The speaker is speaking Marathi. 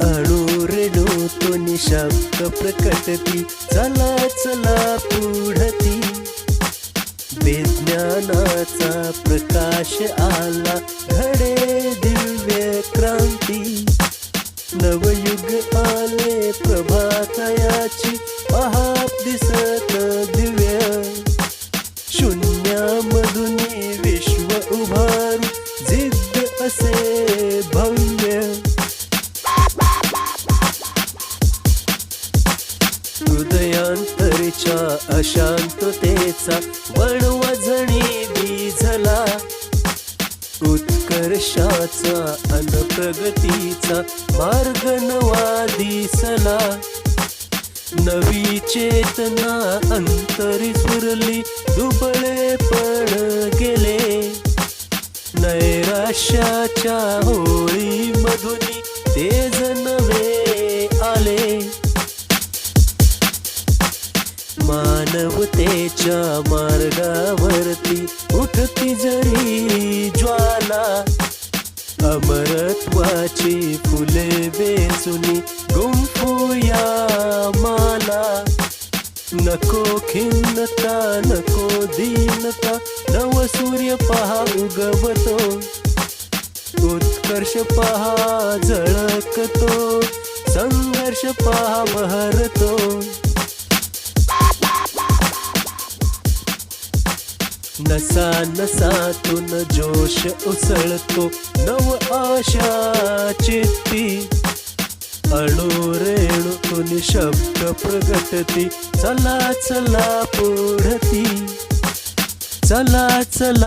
अणुरेणूतून शब्द प्रकटती, चला चला पुढती. विज्ञानाचा प्रकाश आला, घडे दिव्य क्रांती. नवयुग आले प्रभातयाची, पहा दिसत दिव्य. शून्यामधून विश्व उभारू, जिद्द असे भव्य. हृदयांतरच्या अशांततेचा वणवा जणी भिजला. उत्कर्षाचा अन प्रगतीचा मार्ग नवा दिसला. नवी चेतना अंतरी स्फुरली, दुबळे पण गेले. नैराश्याच्या होळी मधुनी तेज नवे आले. मानवतेच्या मार्गावरती उठती जरी ज्वाला. अमरत्वाची फुले वेचुनी गुंफूया माला. नको खिन्नता नको दीनता, नव सूर्य पहा उगवतो. उत्कर्ष पहा झळकतो, संघर्ष पहा बहरतो. नसा नसातून जोश उसळतो, नव आशा चित्ती. अणुरेणूतून शब्द प्रगटती, चला चला पुढती. चला चला